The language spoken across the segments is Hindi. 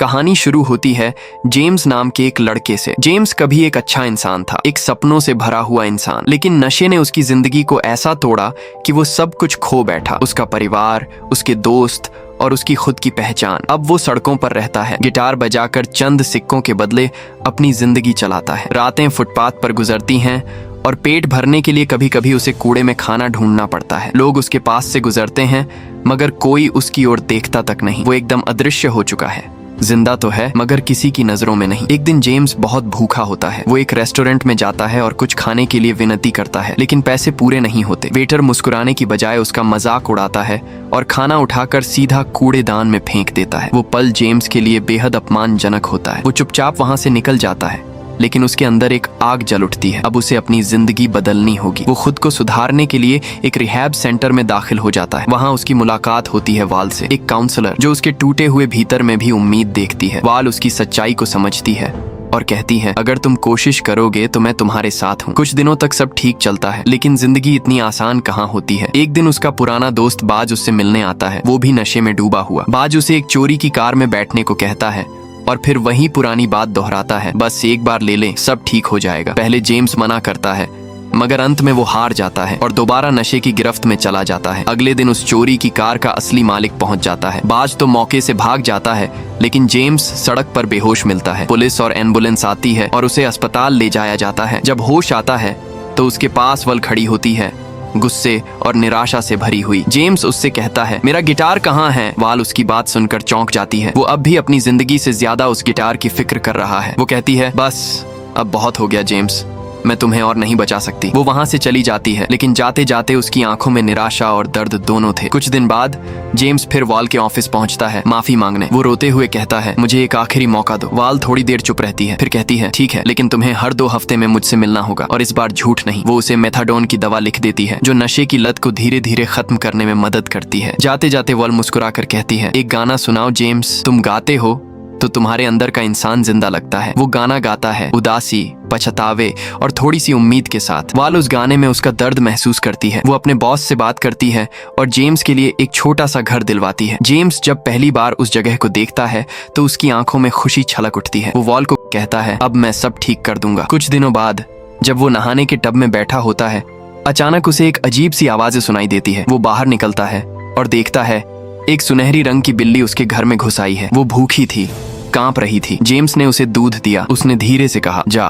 कहानी शुरू होती है जेम्स नाम के एक लड़के से। जेम्स कभी एक अच्छा इंसान था, एक सपनों से भरा हुआ इंसान, लेकिन नशे ने उसकी जिंदगी को ऐसा तोड़ा कि वो सब कुछ खो बैठा। उसका परिवार, उसके दोस्त और उसकी खुद की पहचान। अब वो सड़कों पर रहता है, गिटार बजाकर चंद सिक्कों के बदले अपनी जिंदगी चलाता है। रातें फुटपाथ पर गुजरती हैं और पेट भरने के लिए कभी कभी उसे कूड़े में खाना ढूंढना पड़ता है। लोग उसके पास से गुजरते हैं मगर कोई उसकी ओर देखता तक नहीं। वो एकदम अदृश्य हो चुका है, जिंदा तो है मगर किसी की नजरों में नहीं। एक दिन जेम्स बहुत भूखा होता है। वो एक रेस्टोरेंट में जाता है और कुछ खाने के लिए विनती करता है, लेकिन पैसे पूरे नहीं होते। वेटर मुस्कुराने की बजाय उसका मजाक उड़ाता है और खाना उठाकर सीधा कूड़ेदान में फेंक देता है। वो पल जेम्स के लिए बेहद अपमानजनक होता है। वो चुपचाप वहां से निकल जाता है, लेकिन उसके अंदर एक आग जल उठती है। अब उसे अपनी जिंदगी बदलनी होगी। वो खुद को सुधारने के लिए एक रिहैब सेंटर में दाखिल हो जाता है। वहाँ उसकी मुलाकात होती है वाल से, एक काउंसलर जो उसके टूटे हुए भीतर में भी उम्मीद देखती है। वाल उसकी सच्चाई को समझती है और कहती है, अगर तुम कोशिश करोगे तो मैं तुम्हारे साथ हूँ। कुछ दिनों तक सब ठीक चलता है, लेकिन जिंदगी इतनी आसान कहाँ होती है। एक दिन उसका पुराना दोस्त बाज उससे मिलने आता है, वो भी नशे में डूबा हुआ। बाज उसे एक चोरी की कार में बैठने को कहता है और फिर वही पुरानी बात दोहराता है, बस एक बार ले ले, सब ठीक हो जाएगा। पहले जेम्स मना करता है मगर अंत में वो हार जाता है और दोबारा नशे की गिरफ्त में चला जाता है। अगले दिन उस चोरी की कार का असली मालिक पहुंच जाता है। बाज तो मौके से भाग जाता है, लेकिन जेम्स सड़क पर बेहोश मिलता है। पुलिस और एम्बुलेंस आती है और उसे अस्पताल ले जाया जाता है। जब होश आता है तो उसके पास वल खड़ी होती है, गुस्से और निराशा से भरी हुई। जेम्स उससे कहता है, मेरा गिटार कहाँ है? वाल उसकी बात सुनकर चौंक जाती है। वो अब भी अपनी जिंदगी से ज्यादा उस गिटार की फिक्र कर रहा है। वो कहती है, बस अब बहुत हो गया जेम्स, मैं तुम्हें और नहीं बचा सकती। वो वहां से चली जाती है, लेकिन जाते जाते उसकी आंखों में निराशा और दर्द दोनों थे। कुछ दिन बाद जेम्स फिर वाल के ऑफिस पहुंचता है माफी मांगने। वो रोते हुए कहता है, मुझे एक आखिरी मौका दो। वाल थोड़ी देर चुप रहती है, फिर कहती है, ठीक है, लेकिन तुम्हें हर 2 हफ्ते में मुझसे मिलना होगा, और इस बार झूठ नहीं। वो उसे मेथाडोन की दवा लिख देती है, जो नशे की लत को धीरे धीरे खत्म करने में मदद करती है। जाते जाते वाल मुस्कुरा कर कहती है, एक गाना सुनाओ जेम्स, तुम गाते हो तो तुम्हारे अंदर का इंसान जिंदा लगता है। वो गाना गाता है, उदासी, पछतावे और थोड़ी सी उम्मीद के साथ। वाल उस गाने में उसका दर्द महसूस करती है। वो अपने बॉस से बात करती है और जेम्स के लिए एक छोटा सा घर दिलवाती है। जेम्स जब पहली बार उस जगह को देखता है तो उसकी आंखों में खुशी छलक उठती है। वो वाल को कहता है, अब मैं सब ठीक कर दूंगा। कुछ दिनों बाद जब वो नहाने के टब में बैठा होता है, अचानक उसे एक अजीब सी आवाजें सुनाई देती है। वो बाहर निकलता है और देखता है एक सुनहरी रंग की बिल्ली उसके घर में घुस आई है। वो भूखी थी, कांप रही थी। जेम्स ने उसे दूध दिया। उसने धीरे से कहा, जा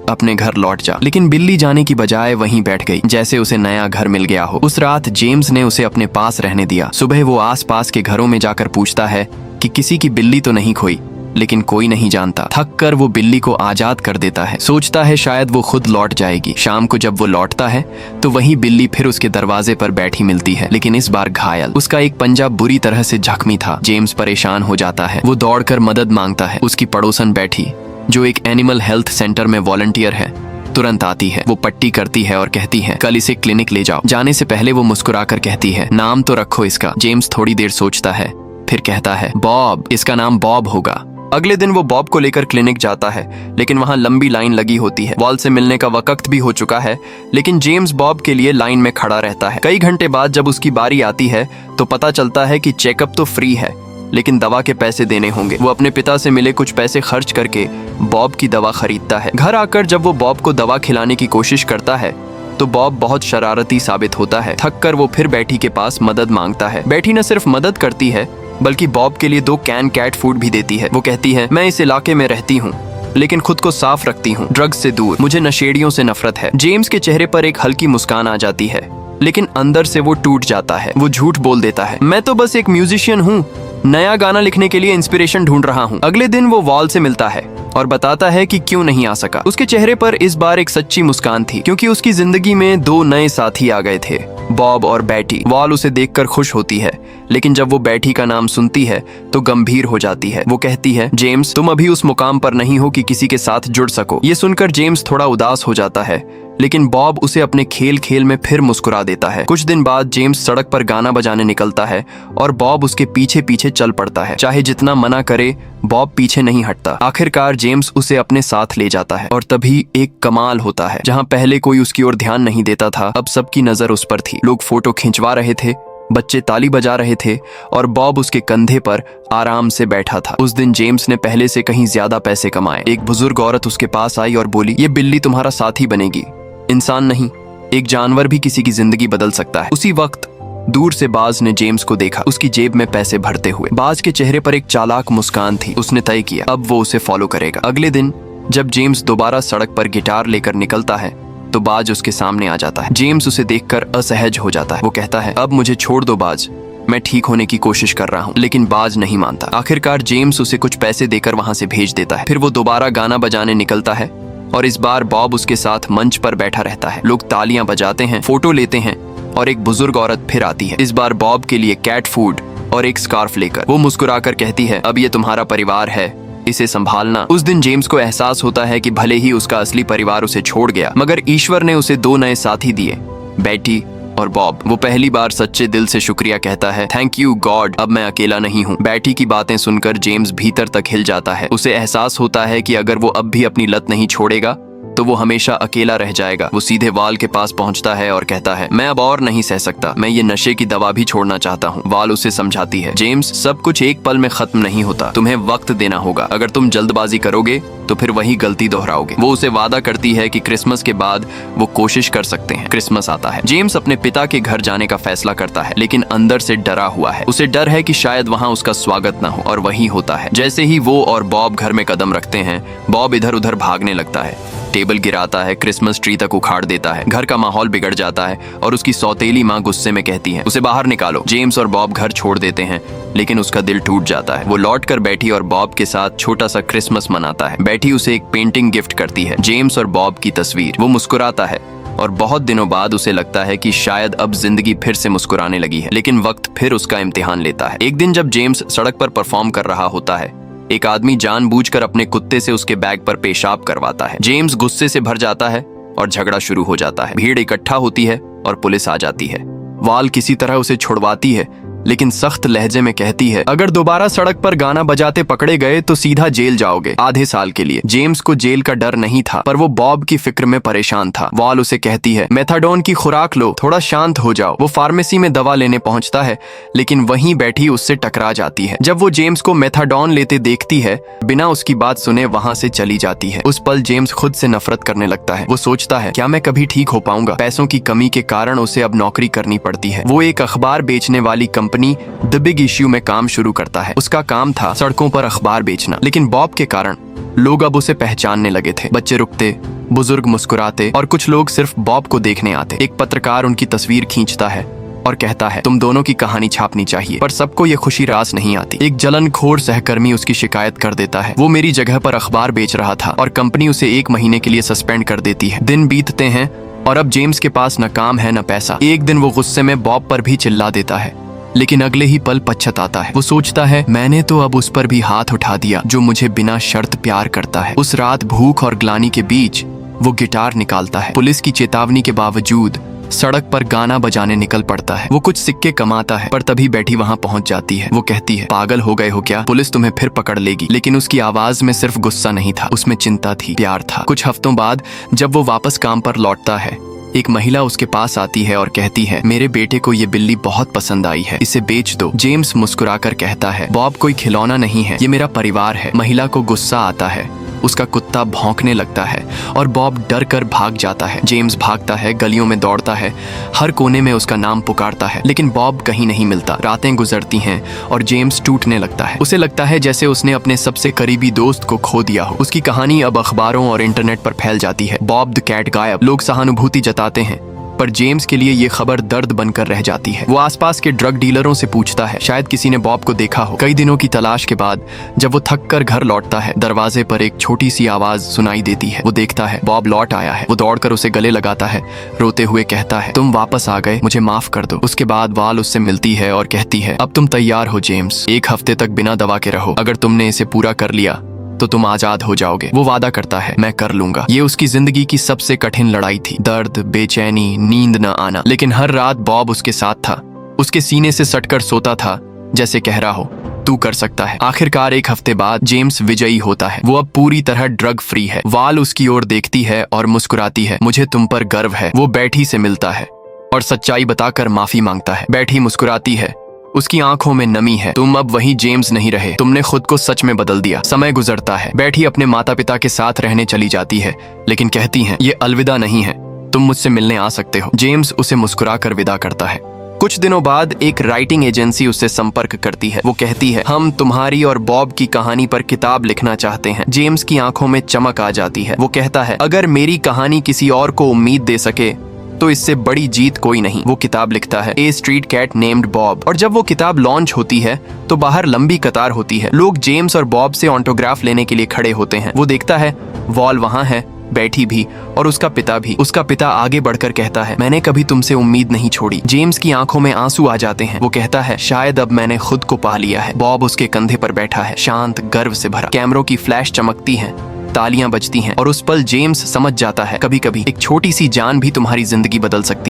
अपने घर लौट जा। लेकिन बिल्ली जाने की बजाय वहीं बैठ गई, जैसे उसे नया घर मिल गया हो। उस रात जेम्स ने उसे अपने पास रहने दिया। सुबह वो आसपास के घरों में जाकर पूछता है कि किसी की बिल्ली तो नहीं खोई, लेकिन कोई नहीं जानता। थक कर वो बिल्ली को आजाद कर देता है। सोचता है शायद वो खुद लौट जाएगी। शाम को जब वो लौटता है तो वही बिल्ली फिर उसके दरवाजे पर बैठी मिलती है, लेकिन इस बार घायल। उसका एक पंजा बुरी तरह से जख्मी था। जेम्स परेशान हो जाता है। वो दौड़कर मदद मांगता है। उसकी पड़ोसन बैठी, जो एक एनिमल हेल्थ सेंटर में वॉलंटियर है, तुरंत आती है। वो पट्टी करती है और कहती है, कल इसे क्लिनिक ले जाओ। जाने से पहले वो मुस्कुराकर कहती है, नाम तो रखो इसका। जेम्स थोड़ी देर सोचता है, फिर कहता है, बॉब। इसका नाम बॉब होगा। अगले दिन वो बॉब को लेकर क्लिनिक जाता है, लेकिन वहाँ लंबी लाइन लगी होती है। वाल से मिलने का वक्त भी हो चुका है, लेकिन जेम्स बॉब के लिए लाइन में खड़ा रहता है। कई घंटे बाद जब उसकी बारी आती है तो पता चलता है कि चेकअप तो फ्री है, लेकिन दवा के पैसे देने होंगे। वो अपने पिता से मिले कुछ पैसे खर्च करके बॉब की दवा खरीदता है। घर आकर जब वो बॉब को दवा खिलाने की कोशिश करता है तो बॉब बहुत शरारती साबित होता है। थक कर वो फिर बैठी के पास मदद मांगता है। बैठी न सिर्फ मदद करती है बल्कि बॉब के लिए 2 कैन कैट फूड भी देती है। वो कहती है, मैं इस इलाके में रहती हूँ, लेकिन खुद को साफ रखती हूँ, ड्रग्स से दूर, मुझे नशेड़ियों से नफरत है। जेम्स के चेहरे पर एक हल्की मुस्कान आ जाती है, लेकिन अंदर से वो टूट जाता है। वो झूठ बोल देता है, मैं तो बस एक म्यूजिशियन हूँ, नया गाना लिखने के लिए इंस्पिरेशन ढूंढ रहा हूँ। अगले दिन वो वाल से मिलता है और बताता है कि क्यों नहीं आ सका। उसके चेहरे पर इस बार एक सच्ची मुस्कान थी, क्योंकि उसकी जिंदगी में 2 नए साथी आ गए थे, बॉब और बैटी। वाल उसे देखकर खुश होती है, लेकिन जब वो बैटी का नाम सुनती है तो गंभीर हो जाती है। वो कहती है, जेम्स, तुम अभी उस मुकाम पर नहीं हो कि किसी के साथ जुड़ सको। ये सुनकर जेम्स थोड़ा उदास हो जाता है, लेकिन बॉब उसे अपने खेल खेल में फिर मुस्कुरा देता है। कुछ दिन बाद जेम्स सड़क पर गाना बजाने निकलता है और बॉब उसके पीछे पीछे चल पड़ता है। चाहे जितना मना करे, बॉब पीछे नहीं हटता। आखिरकार जेम्स उसे अपने साथ ले जाता है और तभी एक कमाल होता है। जहाँ पहले कोई उसकी ओर ध्यान नहीं देता था, अब सबकी नजर उस पर थी। लोग फोटो खिंचवा रहे थे, बच्चे ताली बजा रहे थे और बॉब उसके कंधे पर आराम से बैठा था। उस दिन जेम्स ने पहले से कहीं ज्यादा पैसे कमाए। एक बुजुर्ग औरत उसके पास आई और बोली, ये बिल्ली तुम्हारा साथी बनेगी, इंसान नहीं, एक जानवर भी किसी की जिंदगी बदल सकता है। उसी वक्त दूर से बाज ने जेम्स को देखा, उसकी जेब में पैसे भरते हुए। बाज के चेहरे पर एक चालाक मुस्कान थी। उसने तय किया अब वो उसे फॉलो करेगा। अगले दिन जब जेम्स दोबारा सड़क पर गिटार लेकर निकलता है तो बाज उसके सामने आ जाता है। जेम्स उसे देखकर असहज हो जाता है। वो कहता है, अब मुझे छोड़ दो बाज, मैं ठीक होने की कोशिश कर रहा हूँ। लेकिन बाज नहीं मानता। आखिरकार जेम्स उसे कुछ पैसे देकर वहां से भेज देता है। फिर वो दोबारा गाना बजाने निकलता है और इस बार बॉब उसके साथ मंच पर बैठा रहता है। लोग तालियां बजाते हैं, फोटो लेते हैं और एक बुजुर्ग औरत फिर आती है, इस बार बॉब के लिए कैट फूड और एक स्कार्फ लेकर। वो मुस्कुराकर कहती है, अब ये तुम्हारा परिवार है, इसे संभालना। उस दिन जेम्स को एहसास होता है कि भले ही उसका असली परिवार उसे छोड़ गया, मगर ईश्वर ने उसे 2 नए साथी दिए, बैटी और बॉब। वो पहली बार सच्चे दिल से शुक्रिया कहता है, थैंक यू गॉड, अब मैं अकेला नहीं हूँ। बैटी की बातें सुनकर जेम्स भीतर तक हिल जाता है। उसे एहसास होता है कि अगर वो अब भी अपनी लत नहीं छोड़ेगा तो वो हमेशा अकेला रह जाएगा। वो सीधे वाल के पास पहुंचता है और कहता है, मैं अब और नहीं सह सकता, मैं ये नशे की दवा भी छोड़ना चाहता हूँ। वाल उसे समझाती है, जेम्स, सब कुछ एक पल में खत्म नहीं होता, तुम्हें वक्त देना होगा। अगर तुम जल्दबाजी करोगे तो फिर वही गलती दोहराओगे। वो उसे वादा करती है कि क्रिसमस के बाद वो कोशिश कर सकते हैं। क्रिसमस आता है। जेम्स अपने पिता के घर जाने का फैसला करता है, लेकिन अंदर से डरा हुआ है। उसे डर है कि शायद वहाँ उसका स्वागत न हो, और वही होता है। जैसे ही वो और बॉब घर में कदम रखते हैं, बॉब इधर उधर भागने लगता है, टेबल गिराता है, क्रिसमस ट्री तक उखाड़ देता है। घर का माहौल बिगड़ जाता है और उसकी सौतेली माँ गुस्से में कहती है, उसे बाहर निकालो। जेम्स और बॉब घर छोड़ देते हैं, लेकिन उसका दिल टूट जाता है। वो लौटकर बैठी और बॉब के साथ छोटा सा क्रिसमस मनाता है। बैठी उसे एक पेंटिंग गिफ्ट करती है, जेम्स और बॉब की तस्वीर। वो मुस्कुराता है और बहुत दिनों बाद उसे लगता है कि शायद अब जिंदगी फिर से मुस्कुराने लगी है। लेकिन वक्त फिर उसका इम्तिहान लेता है। एक दिन जब जेम्स सड़क पर परफॉर्म कर रहा होता है, एक आदमी जानबूझकर अपने कुत्ते से उसके बैग पर पेशाब करवाता है। जेम्स गुस्से से भर जाता है और झगड़ा शुरू हो जाता है। भीड़ इकट्ठा होती है और पुलिस आ जाती है। वाल किसी तरह उसे छुड़वाती है, लेकिन सख्त लहजे में कहती है, अगर दोबारा सड़क पर गाना बजाते पकड़े गए तो सीधा जेल जाओगे, आधे साल के लिए। जेम्स को जेल का डर नहीं था, पर वो बॉब की फिक्र में परेशान था। वाल उसे कहती है, मेथाडोन की खुराक लो, थोड़ा शांत हो जाओ। वो फार्मेसी में दवा लेने पहुंचता है, लेकिन वहीं बैठी उससे टकरा जाती है। जब वो जेम्स को मेथाडोन लेते देखती है, बिना उसकी बात सुने वहां से चली जाती है। उस पल जेम्स खुद से नफरत करने लगता है। वो सोचता है, क्या मैं कभी ठीक हो पाऊंगा? पैसों की कमी के कारण उसे अब नौकरी करनी पड़ती है। वो एक अखबार बेचने वाली कंपनी द बिग इश्यू में काम शुरू करता है। उसका काम था सड़कों पर अखबार बेचना, लेकिन बॉब के कारण लोग अब उसे पहचानने लगे थे। बच्चे रुकते, बुजुर्ग मुस्कुराते और कुछ लोग सिर्फ बॉब को देखने आते। एक पत्रकार उनकी तस्वीर खींचता है और कहता है, तुम दोनों की कहानी छापनी चाहिए। पर सबको ये खुशी रास नहीं आती। एक जलनखोर सहकर्मी उसकी शिकायत कर देता है। वो मेरी जगह पर अखबार बेच रहा था और कंपनी उसे 1 महीने के लिए सस्पेंड कर देती है। दिन बीतते हैं और अब जेम्स के पास न काम है न पैसा। एक दिन वो गुस्से में बॉब पर भी चिल्ला देता है, लेकिन अगले ही पल पछताता है। वो सोचता है, मैंने तो अब उस पर भी हाथ उठा दिया जो मुझे बिना शर्त प्यार करता है। उस रात भूख और ग्लानि के बीच वो गिटार निकालता है। पुलिस की चेतावनी के बावजूद सड़क पर गाना बजाने निकल पड़ता है। वो कुछ सिक्के कमाता है, पर तभी बैठी वहां पहुंच जाती है। वो कहती है, पागल हो गए हो क्या? पुलिस तुम्हें फिर पकड़ लेगी। लेकिन उसकी आवाज में सिर्फ गुस्सा नहीं था, उसमें चिंता थी, प्यार था। कुछ हफ्तों बाद जब वो वापस काम पर लौटता है, एक महिला उसके पास आती है और कहती है, मेरे बेटे को ये बिल्ली बहुत पसंद आई है, इसे बेच दो। जेम्स मुस्कुराकर कहता है, बॉब कोई खिलौना नहीं है, ये मेरा परिवार है। महिला को गुस्सा आता है, उसका कुत्ता भौंकने लगता है और बॉब डर कर भाग जाता है। जेम्स भागता है, गलियों में दौड़ता है, हर कोने में उसका नाम पुकारता है, लेकिन बॉब कहीं नहीं मिलता। रातें गुजरती हैं और जेम्स टूटने लगता है। उसे लगता है जैसे उसने अपने सबसे करीबी दोस्त को खो दिया हो। उसकी कहानी अब अखबारों और इंटरनेट पर फैल जाती है, बॉब द कैट गायब। लोग सहानुभूति जताते हैं, पर जेम्स के लिए ये खबर दर्द बनकर रह जाती है। वो आसपास के ड्रग डीलरों से पूछता है, शायद किसी ने बॉब को देखा हो। कई दिनों की तलाश के बाद जब वो थक कर घर लौटता है, दरवाजे पर एक छोटी सी आवाज सुनाई देती है। वो देखता है, बॉब लौट आया है। वो दौड़कर उसे गले लगाता है, रोते हुए कहता है, तुम वापस आ गए, मुझे माफ कर दो। उसके बाद वाल उससे मिलती है और कहती है, अब तुम तैयार हो जेम्स, 1 हफ्ते तक बिना दवा के रहो। अगर तुमने इसे पूरा कर लिया तो तुम आजाद हो जाओगे। वो वादा करता है, मैं कर लूंगा। ये उसकी जिंदगी की सबसे कठिन लड़ाई थी, दर्द, बेचैनी, नींद न आना, लेकिन हर रात बॉब उसके साथ था, उसके सीने से सटकर सोता था, जैसे कह रहा हो, तू कर सकता है। आखिरकार 1 हफ्ते बाद जेम्स विजयी होता है। वो अब पूरी तरह ड्रग फ्री है। वाल उसकी ओर देखती है और मुस्कुराती है, मुझे तुम पर गर्व है। वो बैठी से मिलता है, और सच्चाई बताकर माफी मांगता है। बैठी मुस्कुराती है, उसकी आंखों में नमी है। तुम अब वही जेम्स नहीं रहे, तुमने खुद को सच में बदल दिया। समय गुजरता है, बैठी अपने माता पिता के साथ रहने चली जाती है, लेकिन कहती है ये अलविदा नहीं है, तुम मुझसे मिलने आ सकते हो। जेम्स उसे मुस्कुराकर विदा करता है। कुछ दिनों बाद एक राइटिंग एजेंसी उससे संपर्क करती है। वो कहती है हम तुम्हारी और बॉब की कहानी पर किताब लिखना चाहते हैं। जेम्स की आंखों में चमक आ जाती है। वो कहता है अगर मेरी कहानी किसी और को उम्मीद दे सके तो इससे बड़ी जीत कोई नहीं। वो किताब लिखता है, ए स्ट्रीट कैट नेम्ड बॉब। और जब वो किताब लॉन्च होती है तो बाहर लंबी कतार होती है। लोग जेम्स और बॉब से ऑटोग्राफ लेने के लिए खड़े होते हैं। वो देखता है वॉल वहां है, बैठी भी, और उसका पिता भी। उसका पिता आगे बढ़कर कहता है मैंने कभी तुमसे उम्मीद नहीं छोड़ी। जेम्स की आंखों में आंसू आ जाते हैं। वो कहता है शायद अब मैंने खुद को पा लिया है। बॉब उसके कंधे पर बैठा है, शांत, गर्व से भरा। कैमरों की फ्लैश चमकती हैं, तालियां बजती हैं, और उस पल जेम्स समझ जाता है कभी कभी एक छोटी सी जान भी तुम्हारी जिंदगी बदल सकती है।